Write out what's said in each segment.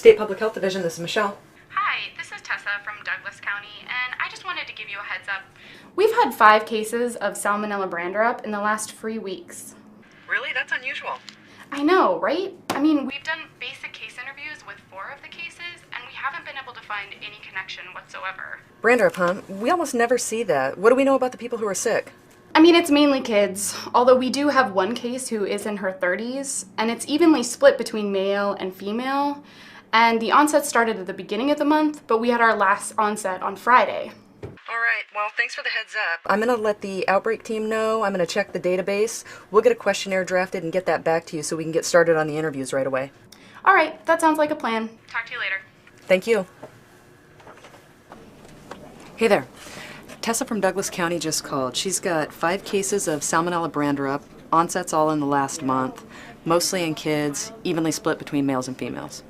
State Public Health Division, this is Michelle. Hi, this is Tessa from Douglas County, and I just wanted to give you a heads up. We've had 5 cases of Salmonella brandirup in the last 3 weeks. Really? That's unusual. I know, right? I mean, we've done basic case interviews with 4 of the cases, and we haven't been able to find any connection whatsoever. Brandirup, huh? We almost never see that. What do we know about the people who are sick? I mean, it's mainly kids, although we do have one case who is in her 30s, and it's evenly split between male and female. And the onset started at the beginning of the month, but we had our last onset on Friday. All right, well, thanks for the heads up. I'm going to let the outbreak team know. I'm going to check the database. We'll get a questionnaire drafted and get that back to you so we can get started on the interviews right away. All right, that sounds like a plan. Talk to you later. Thank you. Hey there. Tessa from Douglas County just called. She's got 5 cases of Salmonella brandirup, onsets all in the last month, mostly in kids, evenly split between males and females.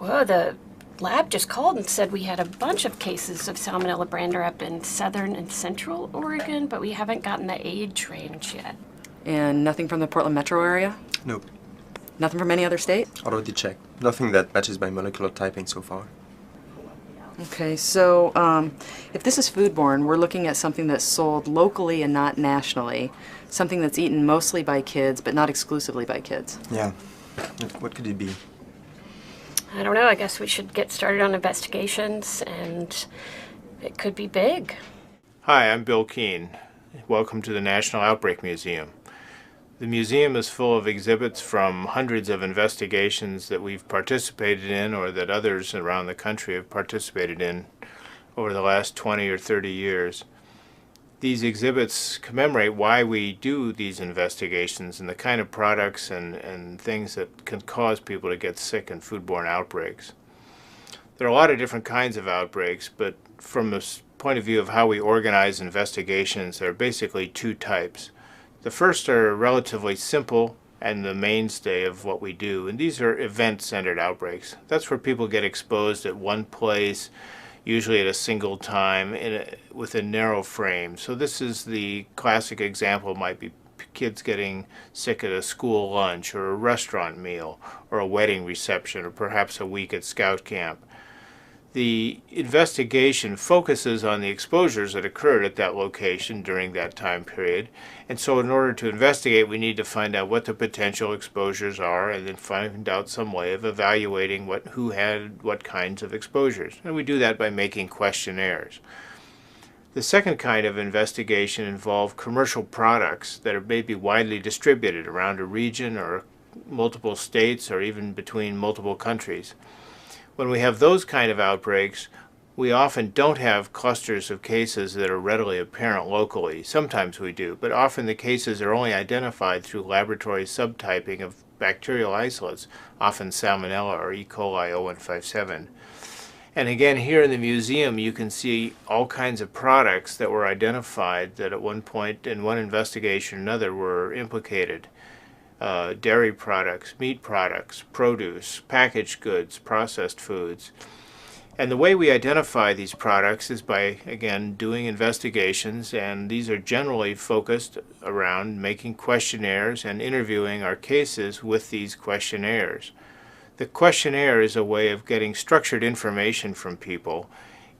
Well, the lab just called and said we had a bunch of cases of Salmonella brandirup in southern and central Oregon, but we haven't gotten the age range yet. And nothing from the Portland metro area? Nope. Nothing from any other state? Already checked. Nothing that matches my molecular typing so far. Okay, so if this is foodborne, we're looking at something that's sold locally and not nationally, something that's eaten mostly by kids, but not exclusively by kids. Yeah. What could it be? I don't know, I guess we should get started on investigations, and it could be big. Hi, I'm Bill Keene. Welcome to the National Outbreak Museum. The museum is full of exhibits from hundreds of investigations that we've participated in or that others around the country have participated in over the last 20 or 30 years. These exhibits commemorate why we do these investigations and the kind of products and things that can cause people to get sick in foodborne outbreaks. There are a lot of different kinds of outbreaks, but from the point of view of how we organize investigations, there are basically 2 types. The first are relatively simple and the mainstay of what we do, and these are event-centered outbreaks. That's where people get exposed at one place, usually at a single time with a narrow frame. So this is the classic example, might be kids getting sick at a school lunch or a restaurant meal or a wedding reception or perhaps a week at scout camp. The investigation focuses on the exposures that occurred at that location during that time period, and so in order to investigate we need to find out what the potential exposures are and then find out some way of evaluating who had what kinds of exposures. And we do that by making questionnaires. The second kind of investigation involves commercial products that are maybe widely distributed around a region or multiple states or even between multiple countries. When we have those kind of outbreaks, we often don't have clusters of cases that are readily apparent locally. Sometimes we do, but often the cases are only identified through laboratory subtyping of bacterial isolates, often Salmonella or E. coli 0157. And again, here in the museum, you can see all kinds of products that were identified that at one point in one investigation or another were implicated. Dairy products, meat products, produce, packaged goods, processed foods. And the way we identify these products is by, again, doing investigations, and these are generally focused around making questionnaires and interviewing our cases with these questionnaires. The questionnaire is a way of getting structured information from people.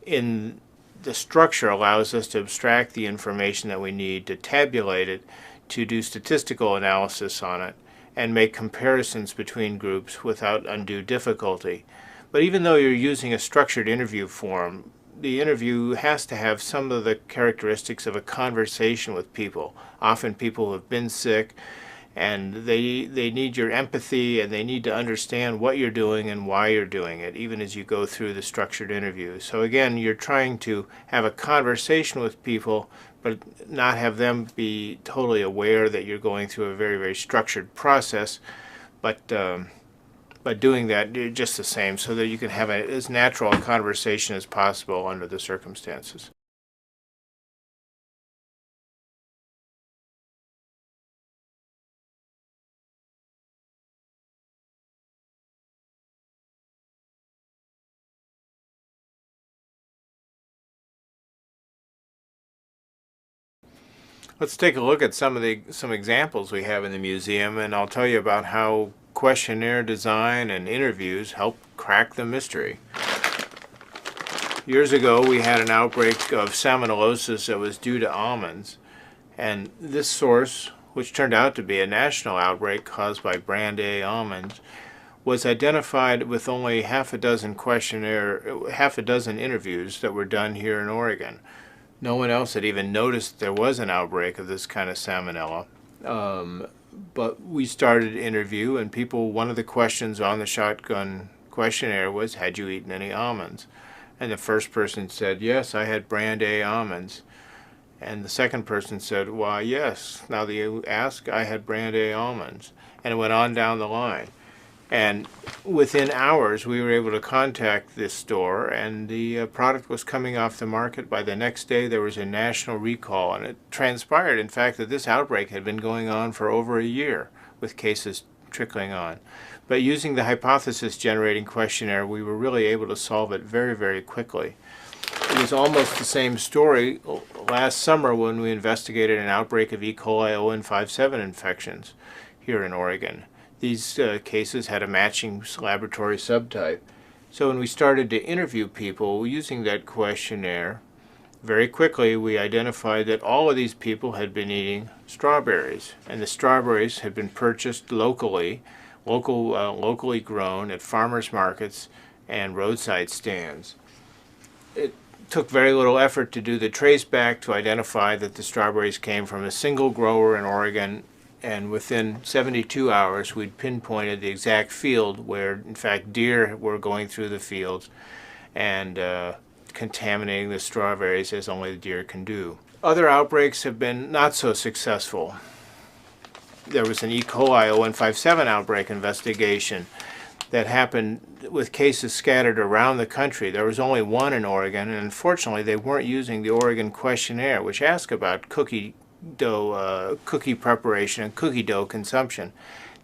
The structure allows us to abstract the information that we need, to tabulate it, to do statistical analysis on it, and make comparisons between groups without undue difficulty. But even though you're using a structured interview form, the interview has to have some of the characteristics of a conversation with people. Often people who have been sick, and they need your empathy, and they need to understand what you're doing and why you're doing it, even as you go through the structured interview. So again, you're trying to have a conversation with people, but not have them be totally aware that you're going through a very, very structured process, but doing that just the same so that you can have as natural a conversation as possible under the circumstances. Let's take a look at some examples we have in the museum, and I'll tell you about how questionnaire design and interviews helped crack the mystery. Years ago, we had an outbreak of salmonellosis that was due to almonds, and this source, which turned out to be a national outbreak caused by brand A almonds, was identified with only half a dozen interviews that were done here in Oregon. No one else had even noticed there was an outbreak of this kind of salmonella. But we started to interview, and one of the questions on the shotgun questionnaire was, had you eaten any almonds? And the first person said, yes, I had brand A almonds. And the second person said, why, yes, now that you ask, I had brand A almonds. And it went on down the line. And within hours, we were able to contact this store, and the product was coming off the market. By the next day, there was a national recall, and it transpired, in fact, that this outbreak had been going on for over a year, with cases trickling on. But using the hypothesis-generating questionnaire, we were really able to solve it very, very quickly. It was almost the same story last summer when we investigated an outbreak of E. coli ON57 infections here in Oregon. These cases had a matching laboratory subtype. So when we started to interview people using that questionnaire, very quickly we identified that all of these people had been eating strawberries, and the strawberries had been purchased locally grown at farmers markets and roadside stands. It took very little effort to do the trace back to identify that the strawberries came from a single grower in Oregon, and within 72 hours we'd pinpointed the exact field where, in fact, deer were going through the fields and contaminating the strawberries as only the deer can do. Other outbreaks have been not so successful. There was an E. coli ON57 outbreak investigation that happened with cases scattered around the country. There was only one in Oregon, and unfortunately they weren't using the Oregon questionnaire, which asked about cookie preparation and cookie dough consumption.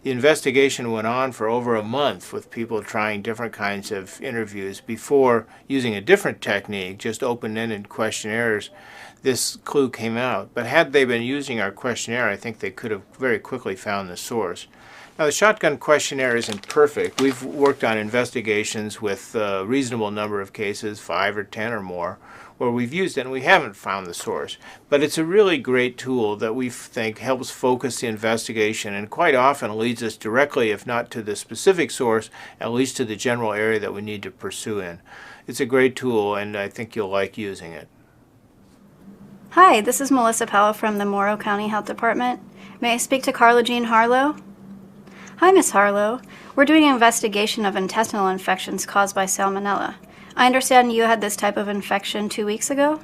The investigation went on for over a month with people trying different kinds of interviews before, using a different technique, just open-ended questionnaires, this clue came out. But had they been using our questionnaire, I think they could have very quickly found the source. Now, the shotgun questionnaire isn't perfect. We've worked on investigations with a reasonable number of cases, 5 or 10 or more, where we've used it and we haven't found the source. But it's a really great tool that we think helps focus the investigation and quite often leads us directly, if not to the specific source, at least to the general area that we need to pursue in. It's a great tool, and I think you'll like using it. Hi, this is Melissa Powell from the Morrow County Health Department. May I speak to Carla Jean Harlow? Hi, Miss Harlow. We're doing an investigation of intestinal infections caused by salmonella. I understand you had this type of infection 2 weeks ago?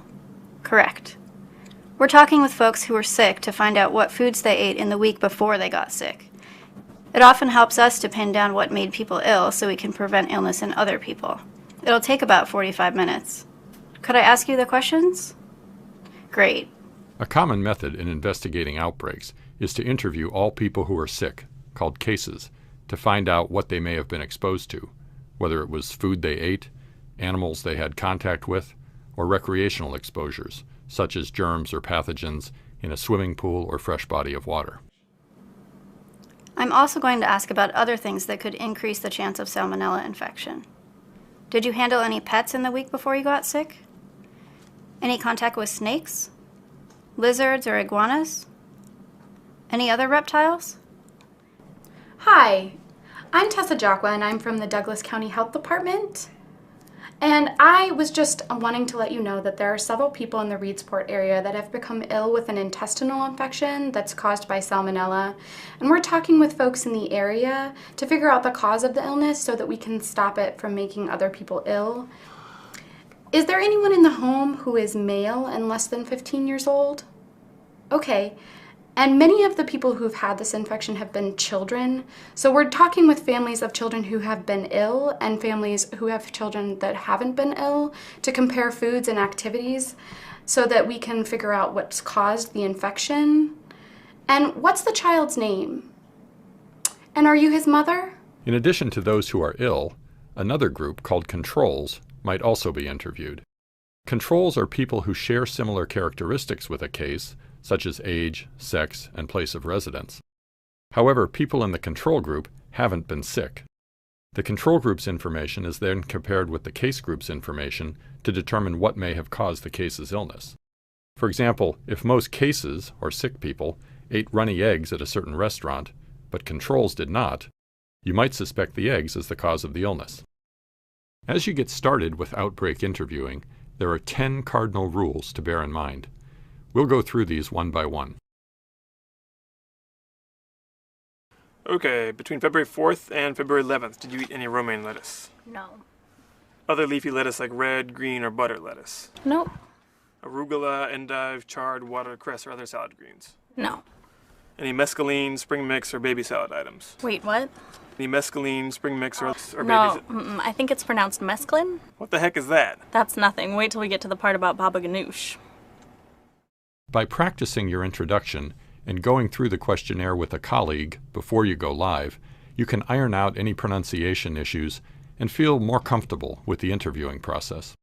Correct. We're talking with folks who were sick to find out what foods they ate in the week before they got sick. It often helps us to pin down what made people ill so we can prevent illness in other people. It'll take about 45 minutes. Could I ask you the questions? Great. A common method in investigating outbreaks is to interview all people who are sick, called cases, to find out what they may have been exposed to, whether it was food they ate, animals they had contact with, or recreational exposures, such as germs or pathogens in a swimming pool or fresh body of water. I'm also going to ask about other things that could increase the chance of salmonella infection. Did you handle any pets in the week before you got sick? Any contact with snakes? Lizards or iguanas? Any other reptiles? Hi, I'm Tessa Jacqua and I'm from the Douglas County Health Department. And I was just wanting to let you know that there are several people in the Reedsport area that have become ill with an intestinal infection that's caused by salmonella. And we're talking with folks in the area to figure out the cause of the illness so that we can stop it from making other people ill. Is there anyone in the home who is male and less than 15 years old? Okay. And many of the people who've had this infection have been children. So we're talking with families of children who have been ill and families who have children that haven't been ill to compare foods and activities so that we can figure out what's caused the infection. And what's the child's name? And are you his mother? In addition to those who are ill, another group called controls might also be interviewed. Controls are people who share similar characteristics with a case, such as age, sex, and place of residence. However, people in the control group haven't been sick. The control group's information is then compared with the case group's information to determine what may have caused the case's illness. For example, if most cases, or sick people, ate runny eggs at a certain restaurant, but controls did not, you might suspect the eggs as the cause of the illness. As you get started with outbreak interviewing, there are 10 cardinal rules to bear in mind. We'll go through these one by one. Okay, between February 4th and February 11th, did you eat any romaine lettuce? No. Other leafy lettuce like red, green, or butter lettuce? Nope. Arugula, endive, chard, watercress, or other salad greens? No. Any mescaline, spring mix, or baby salad items? Wait, what? Any mescaline, spring mix, or No, baby... I think it's pronounced mescaline. What the heck is that? That's nothing. Wait till we get to the part about baba ganoush. By practicing your introduction and going through the questionnaire with a colleague before you go live, you can iron out any pronunciation issues and feel more comfortable with the interviewing process.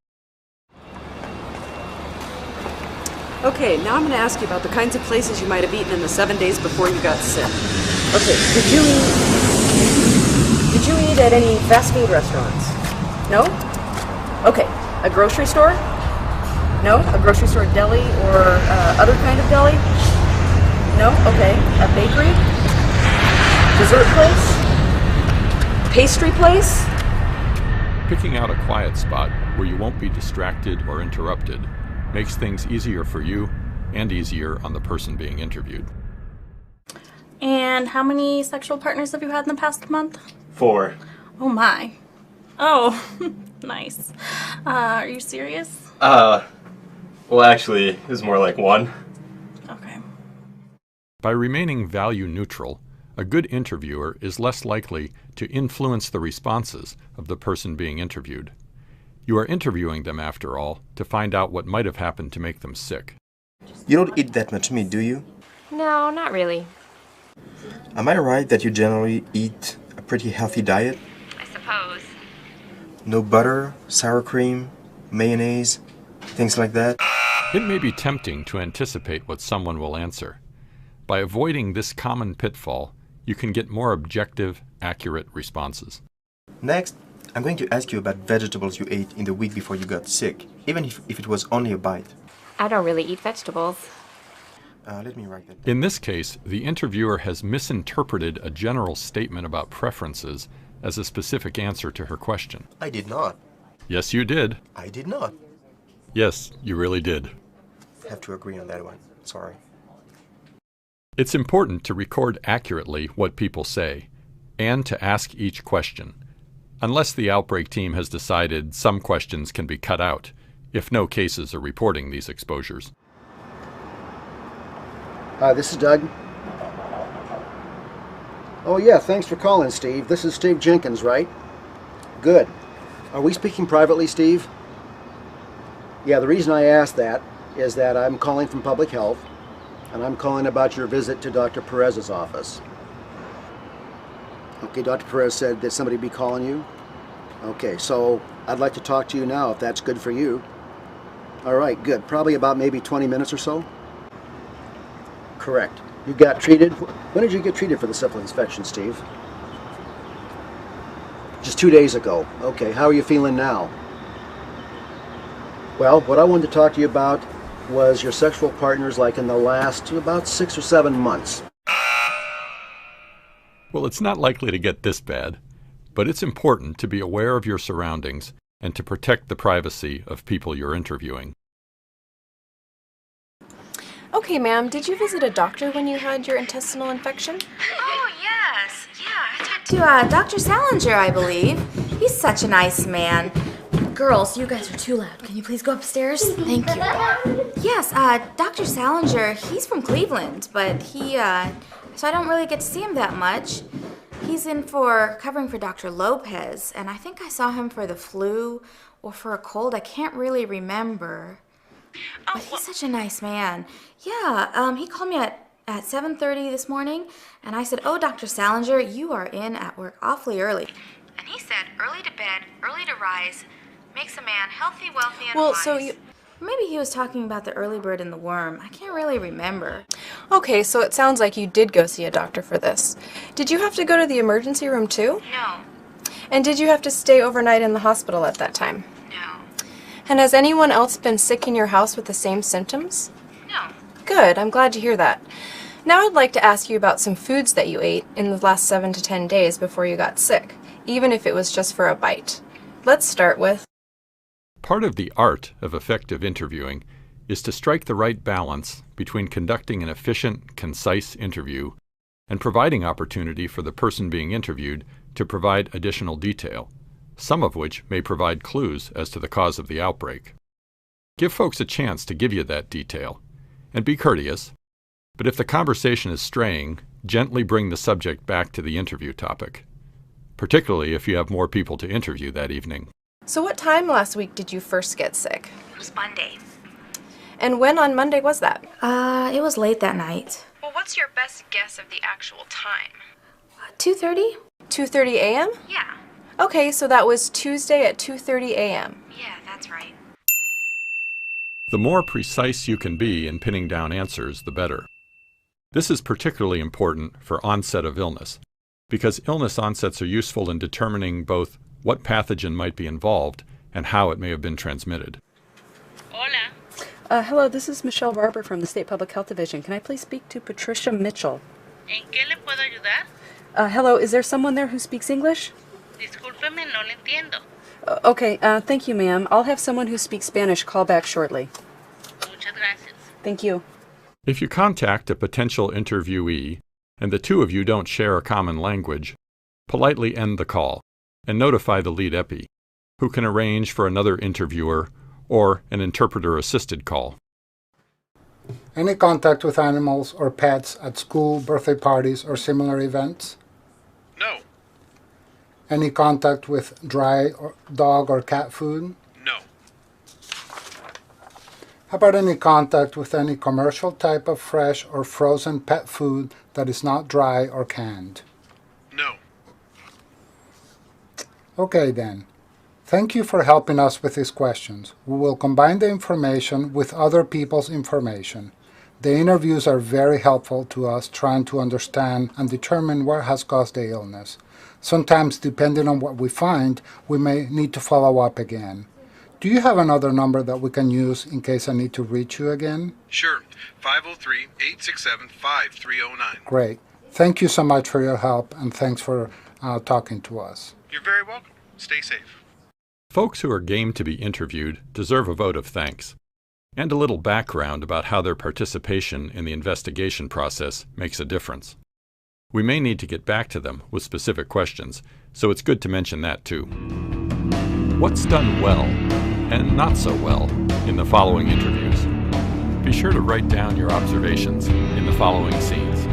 Okay, now I'm going to ask you about the kinds of places you might have eaten in the 7 days before you got sick. Okay, did you eat at any fast food restaurants? No? Okay, a grocery store? No? A grocery store deli or other kind of deli? No? Okay, a bakery? Dessert place? Pastry place? Picking out a quiet spot where you won't be distracted or interrupted makes things easier for you and easier on the person being interviewed. And how many sexual partners have you had in the past month? 4. Oh my. Oh, nice. Are you serious? Well, actually, it was more like 1. Okay. By remaining value neutral, a good interviewer is less likely to influence the responses of the person being interviewed. You are interviewing them, after all, to find out what might have happened to make them sick. You don't eat that much meat, do you? No, not really. Am I right that you generally eat a pretty healthy diet? I suppose. No butter, sour cream, mayonnaise, things like that? It may be tempting to anticipate what someone will answer. By avoiding this common pitfall, you can get more objective, accurate responses. Next, I'm going to ask you about vegetables you ate in the week before you got sick, even if it was only a bite. I don't really eat vegetables. Let me write that down. In this case, the interviewer has misinterpreted a general statement about preferences as a specific answer to her question. I did not. Yes, you did. I did not. Yes, you really did. Have to agree on that one. Sorry. It's important to record accurately what people say and to ask each question, unless the outbreak team has decided some questions can be cut out, if no cases are reporting these exposures. Hi, this is Doug. Oh yeah, thanks for calling, Steve. This is Steve Jenkins, right? Good. Are we speaking privately, Steve? Yeah, the reason I asked that is that I'm calling from Public Health, and I'm calling about your visit to Dr. Perez's office. Okay, Dr. Perez said that somebody be calling you? Okay, so I'd like to talk to you now, if that's good for you. All right, good. Probably about maybe 20 minutes or so? Correct. You got treated? When did you get treated for the syphilis infection, Steve? Just 2 days ago. Okay, how are you feeling now? Well, what I wanted to talk to you about was your sexual partners like in the last about 6 or 7 months. Well, it's not likely to get this bad, but it's important to be aware of your surroundings and to protect the privacy of people you're interviewing. Okay, ma'am, did you visit a doctor when you had your intestinal infection? Oh, yes. Yeah, I talked to Dr. Salinger, I believe. He's such a nice man. Girls, you guys are too loud. Can you please go upstairs? Thank you. Yes, Dr. Salinger, he's from Cleveland, but so I don't really get to see him that much. He's in for covering for Dr. Lopez, and I think I saw him for the flu or for a cold. I can't really remember. But he's such a nice man. Yeah, he called me at 7:30 this morning, and I said, "Oh, Dr. Salinger, you are in at work awfully early." And he said, "Early to bed, early to rise, makes a man healthy, wealthy, and wise." Well, Maybe he was talking about the early bird and the worm. I can't really remember. Okay, so it sounds like you did go see a doctor for this. Did you have to go to the emergency room too? No. And did you have to stay overnight in the hospital at that time? No. And has anyone else been sick in your house with the same symptoms? No. Good, I'm glad to hear that. Now I'd like to ask you about some foods that you ate in the last 7 to 10 days before you got sick, even if it was just for a bite. Let's start with... Part of the art of effective interviewing is to strike the right balance between conducting an efficient, concise interview and providing opportunity for the person being interviewed to provide additional detail, some of which may provide clues as to the cause of the outbreak. Give folks a chance to give you that detail, and be courteous, but if the conversation is straying, gently bring the subject back to the interview topic, particularly if you have more people to interview that evening. So what time last week did you first get sick? It was Monday. And when on Monday was that? It was late that night. Well, what's your best guess of the actual time? 2:30? 2:30 a.m.? Yeah. Okay, so that was Tuesday at 2:30 a.m. Yeah, that's right. The more precise you can be in pinning down answers, the better. This is particularly important for onset of illness, because illness onsets are useful in determining both what pathogen might be involved and how it may have been transmitted. Hola. Hello, this is Michelle Barber from the State Public Health Division. Can I please speak to Patricia Mitchell? ¿En qué le puedo ayudar? Hello, is there someone there who speaks English? Discúlpeme, no le entiendo. Okay, thank you, ma'am. I'll have someone who speaks Spanish call back shortly. Muchas gracias. Thank you. If you contact a potential interviewee and the two of you don't share a common language, politely end the call and notify the lead epi, who can arrange for another interviewer or an interpreter-assisted call. Any contact with animals or pets at school, birthday parties, or similar events? No. Any contact with dry dog or cat food? No. How about any contact with any commercial type of fresh or frozen pet food that is not dry or canned? No. Okay then. Thank you for helping us with these questions. We will combine the information with other people's information. The interviews are very helpful to us trying to understand and determine what has caused the illness. Sometimes, depending on what we find, we may need to follow up again. Do you have another number that we can use in case I need to reach you again? Sure. 503-867-5309. Great. Thank you so much for your help, and thanks for talking to us. You're very welcome. Stay safe. Folks who are game to be interviewed deserve a vote of thanks, and a little background about how their participation in the investigation process makes a difference. We may need to get back to them with specific questions, so it's good to mention that too. What's done well and not so well in the following interviews? Be sure to write down your observations in the following scenes.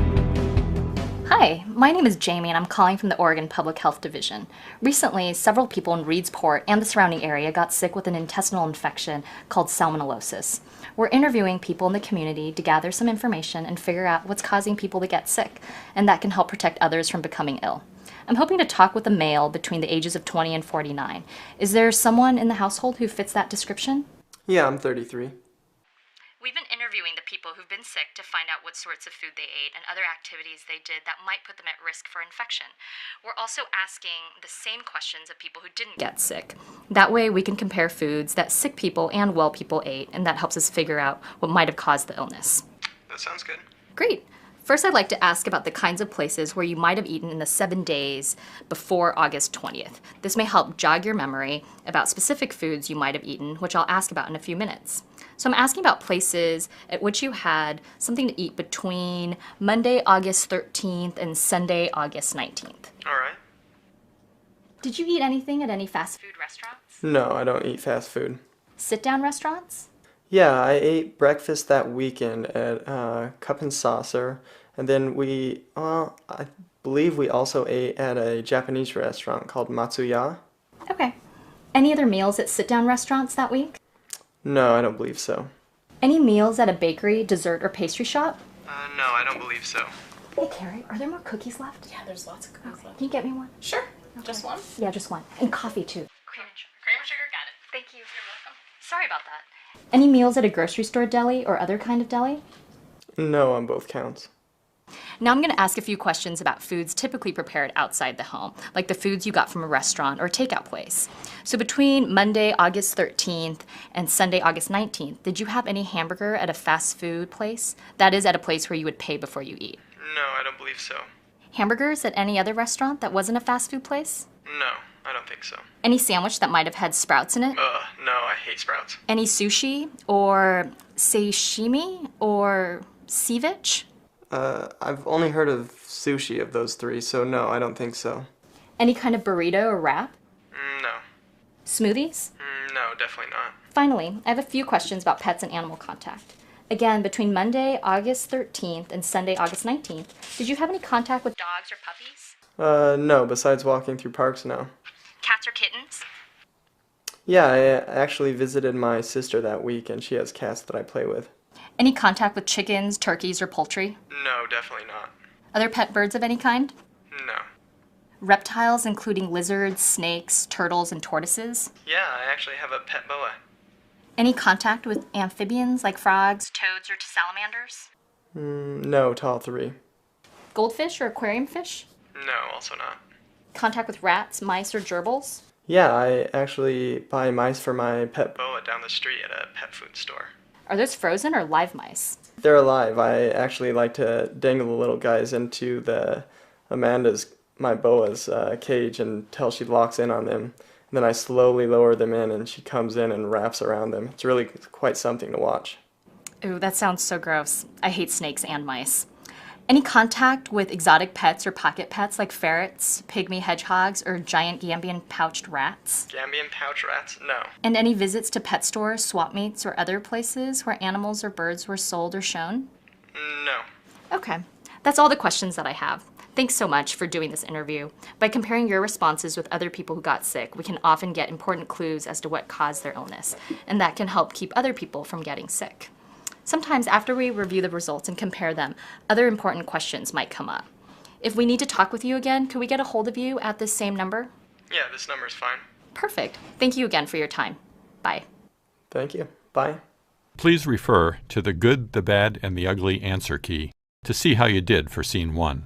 Hi, my name is Jamie and I'm calling from the Oregon Public Health Division. Recently, several people in Reedsport and the surrounding area got sick with an intestinal infection called salmonellosis. We're interviewing people in the community to gather some information and figure out what's causing people to get sick, and that can help protect others from becoming ill. I'm hoping to talk with a male between the ages of 20 and 49. Is there someone in the household who fits that description? Yeah, I'm 33. We've been interviewing the people who've been sick to find out what sorts of food they ate and other activities they did that might put them at risk for infection. We're also asking the same questions of people who didn't get sick. That way we can compare foods that sick people and well people ate, and that helps us figure out what might have caused the illness. That sounds good. Great. First, I'd like to ask about the kinds of places where you might have eaten in the 7 days before August 20th. This may help jog your memory about specific foods you might have eaten, which I'll ask about in a few minutes. So I'm asking about places at which you had something to eat between Monday, August 13th and Sunday, August 19th. All right. Did you eat anything at any fast food restaurants? No, I don't eat fast food. Sit-down restaurants? Yeah, I ate breakfast that weekend at Cup and Saucer, and then I believe we also ate at a Japanese restaurant called Matsuya. Okay. Any other meals at sit-down restaurants that week? No, I don't believe so. Any meals at a bakery, dessert, or pastry shop? No, I don't believe so. Hey, Carrie, are there more cookies left? Yeah, there's lots of cookies left. Can you get me one? Sure. Just one? Yeah, just one. And coffee, too. Cream and sugar. Cream and sugar, got it. Thank you. You're welcome. Sorry about that. Any meals at a grocery store deli or other kind of deli? No on both counts. Now I'm going to ask a few questions about foods typically prepared outside the home, like the foods you got from a restaurant or takeout place. So between Monday, August 13th and Sunday, August 19th, did you have any hamburger at a fast food place? That is, at a place where you would pay before you eat. No, I don't believe so. Hamburgers at any other restaurant that wasn't a fast food place? No, I don't think so. Any sandwich that might have had sprouts in it? No, I hate sprouts. Any sushi or sashimi or ceviche? I've only heard of sushi of those three, so no, I don't think so. Any kind of burrito or wrap? No. Smoothies? No, definitely not. Finally, I have a few questions about pets and animal contact. Again, between Monday, August 13th and Sunday, August 19th, did you have any contact with dogs or puppies? No, besides walking through parks now. Cats or kittens? Yeah, I actually visited my sister that week, and she has cats that I play with. Any contact with chickens, turkeys, or poultry? No, definitely not. Other pet birds of any kind? No. Reptiles, including lizards, snakes, turtles, and tortoises? Yeah, I actually have a pet boa. Any contact with amphibians like frogs, toads, or salamanders? No to all three. Goldfish or aquarium fish? No, also not. Contact with rats, mice, or gerbils? Yeah, I actually buy mice for my pet boa down the street at a pet food store. Are those frozen or live mice? They're alive. I actually like to dangle the little guys into my boa's cage until she locks in on them. And then I slowly lower them in and she comes in and wraps around them. It's really quite something to watch. Ooh, that sounds so gross. I hate snakes and mice. Any contact with exotic pets or pocket pets like ferrets, pygmy hedgehogs, or giant Gambian pouched rats? Gambian pouch rats? No. And any visits to pet stores, swap meets, or other places where animals or birds were sold or shown? No. Okay, that's all the questions that I have. Thanks so much for doing this interview. By comparing your responses with other people who got sick, we can often get important clues as to what caused their illness, and that can help keep other people from getting sick. Sometimes after we review the results and compare them, other important questions might come up. If we need to talk with you again, could we get a hold of you at this same number? Yeah, this number's fine. Perfect. Thank you again for your time. Bye. Thank you. Bye. Please refer to the good, the bad, and the ugly answer key to see how you did for scene 1.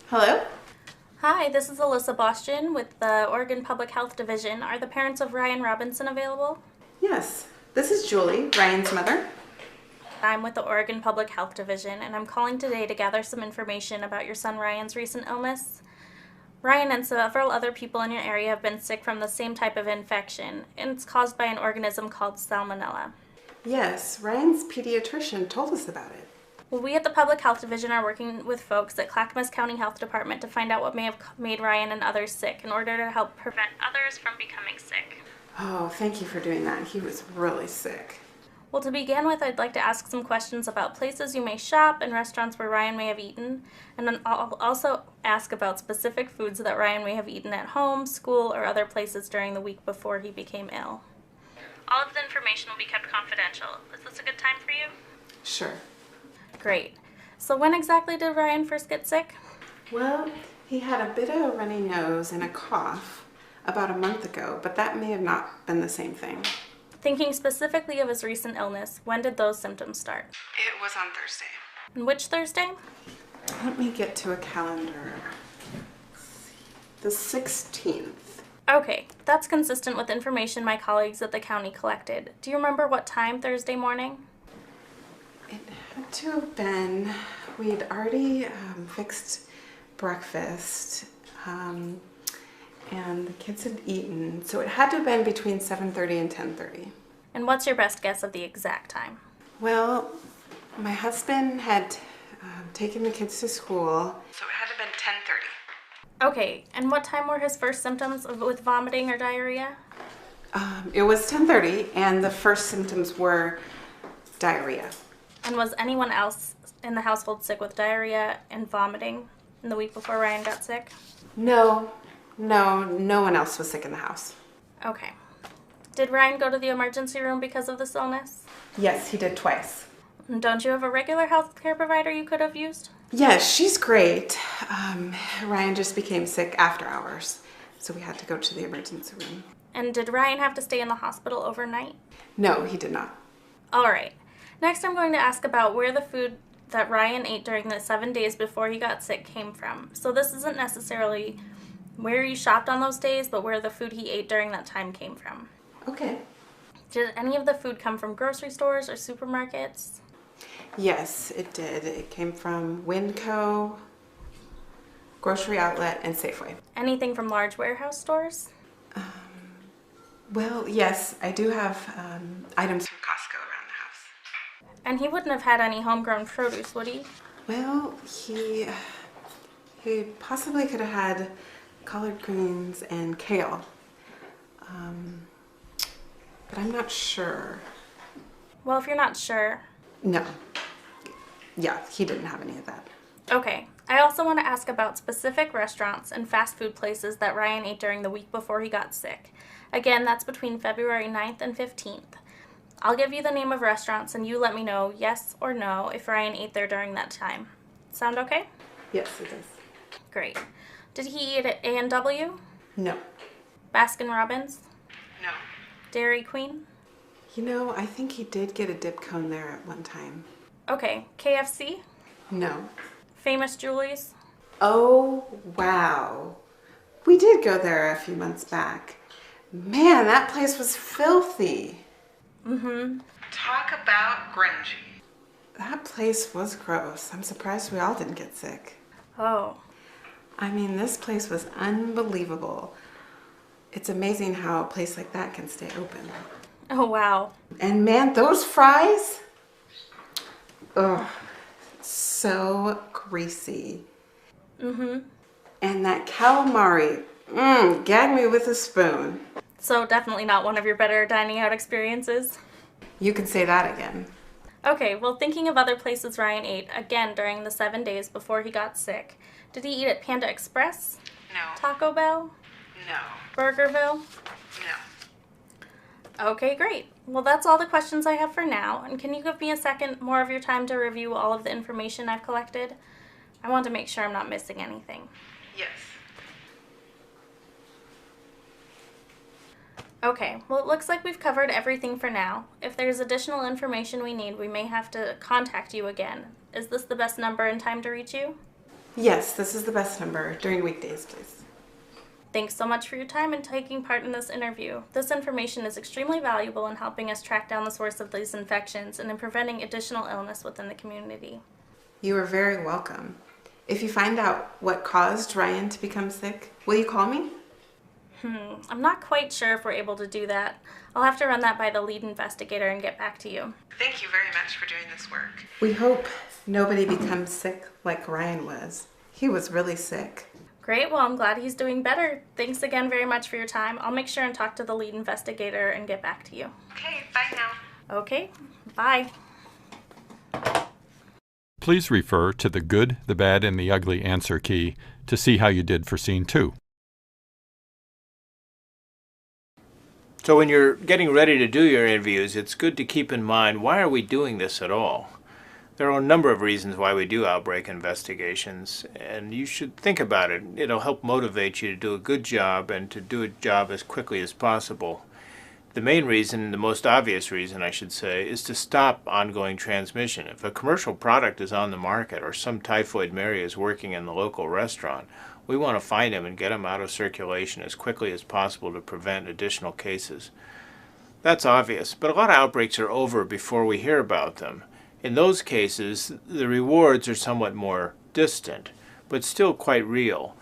Hello? Hi, this is Alyssa Boston with the Oregon Public Health Division. Are the parents of Ryan Robinson available? Yes, this is Julie, Ryan's mother. I'm with the Oregon Public Health Division, and I'm calling today to gather some information about your son Ryan's recent illness. Ryan and several other people in your area have been sick from the same type of infection, and it's caused by an organism called Salmonella. Yes, Ryan's pediatrician told us about it. Well, we at the Public Health Division are working with folks at Clackamas County Health Department to find out what may have made Ryan and others sick in order to help prevent others from becoming sick. Oh, thank you for doing that. He was really sick. Well, to begin with, I'd like to ask some questions about places you may shop and restaurants where Ryan may have eaten, and then I'll also ask about specific foods that Ryan may have eaten at home, school, or other places during the week before he became ill. All of the information will be kept confidential. Is this a good time for you? Sure. Great. So when exactly did Ryan first get sick? Well, he had a bit of a runny nose and a cough about a month ago, but that may have not been the same thing. Thinking specifically of his recent illness, when did those symptoms start? It was on Thursday. And which Thursday? Let me get to a calendar. The 16th. Okay, that's consistent with information my colleagues at the county collected. Do you remember what time Thursday morning? It had to have been, we'd already fixed breakfast, and the kids had eaten, so it had to have been between 7:30 and 10:30. And what's your best guess of the exact time? Well, my husband had taken the kids to school, so it had to have been 10:30. Okay, and what time were his first symptoms with vomiting or diarrhea? It was 10:30, and the first symptoms were diarrhea. And was anyone else in the household sick with diarrhea and vomiting in the week before Ryan got sick? No one else was sick in the house. Okay. Did Ryan go to the emergency room because of this illness? Yes, he did twice. And don't you have a regular health care provider you could have used? Yes, she's great. Ryan just became sick after hours, so we had to go to the emergency room. And did Ryan have to stay in the hospital overnight? No, he did not. All right. Next, I'm going to ask about where the food that Ryan ate during the 7 days before he got sick came from. So this isn't necessarily where he shopped on those days, but where the food he ate during that time came from. Okay. Did any of the food come from grocery stores or supermarkets? Yes, it did. It came from Winco, Grocery Outlet, and Safeway. Anything from large warehouse stores? Well, yes, I do have items from Costco around the house. And he wouldn't have had any homegrown produce, would he? Well, he possibly could have had collard greens and kale. But I'm not sure. Well, if you're not sure. No. Yeah, he didn't have any of that. Okay. I also want to ask about specific restaurants and fast food places that Ryan ate during the week before he got sick. Again, that's between February 9th and 15th. I'll give you the name of restaurants and you let me know yes or no if Ryan ate there during that time. Sound okay? Yes, it does. Great. Did he eat at A&W? No. Baskin Robbins? No. Dairy Queen? You know, I think he did get a dip cone there at one time. Okay. KFC? No. Famous Julie's? Oh, wow. We did go there a few months back. Man, that place was filthy. Mm-hmm. Talk about grungy. That place was gross. I'm surprised we all didn't get sick. Oh. I mean, this place was unbelievable. It's amazing how a place like that can stay open. Oh, wow. And man, those fries? Ugh, so greasy. Mm-hmm. And that calamari, gag me with a spoon. So definitely not one of your better dining out experiences? You can say that again. Okay, well, thinking of other places Ryan ate, again, during the 7 days before he got sick, did he eat at Panda Express? No. Taco Bell? No. Burgerville? No. Okay, great. Well, that's all the questions I have for now. And can you give me a second more of your time to review all of the information I've collected? I want to make sure I'm not missing anything. Yes. Okay, well, it looks like we've covered everything for now. If there's additional information we need, we may have to contact you again. Is this the best number and time to reach you? Yes, this is the best number. During weekdays, please. Thanks so much for your time and taking part in this interview. This information is extremely valuable in helping us track down the source of these infections and in preventing additional illness within the community. You are very welcome. If you find out what caused Ryan to become sick, will you call me? I'm not quite sure if we're able to do that. I'll have to run that by the lead investigator and get back to you. Thank you very much for doing this work. We hope nobody becomes sick like Ryan was. He was really sick. Great, well, I'm glad he's doing better. Thanks again very much for your time. I'll make sure and talk to the lead investigator and get back to you. Okay, bye now. Okay, bye. Please refer to the good, the bad, and the ugly answer key to see how you did for Scene 2. So when you're getting ready to do your interviews, it's good to keep in mind, why are we doing this at all? There are a number of reasons why we do outbreak investigations, and you should think about it. It'll help motivate you to do a good job and to do a job as quickly as possible. The main reason, the most obvious reason I should say, is to stop ongoing transmission. If a commercial product is on the market or some typhoid Mary is working in the local restaurant, we want to find him and get him out of circulation as quickly as possible to prevent additional cases. That's obvious, but a lot of outbreaks are over before we hear about them. In those cases, the rewards are somewhat more distant, but still quite real.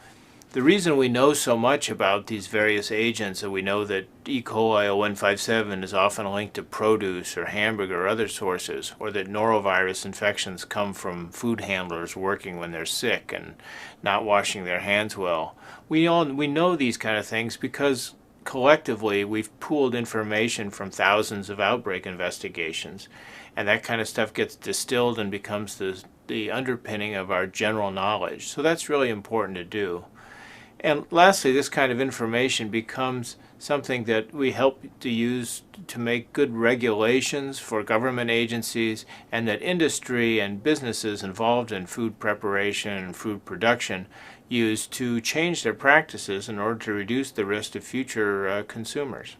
The reason we know so much about these various agents, and we know that E. coli 0157 is often linked to produce or hamburger or other sources, or that norovirus infections come from food handlers working when they're sick and not washing their hands well. We know these kind of things because collectively we've pooled information from thousands of outbreak investigations, and that kind of stuff gets distilled and becomes the underpinning of our general knowledge. So that's really important to do. And lastly, this kind of information becomes something that we help to use to make good regulations for government agencies, and that industry and businesses involved in food preparation and food production use to change their practices in order to reduce the risk to future consumers.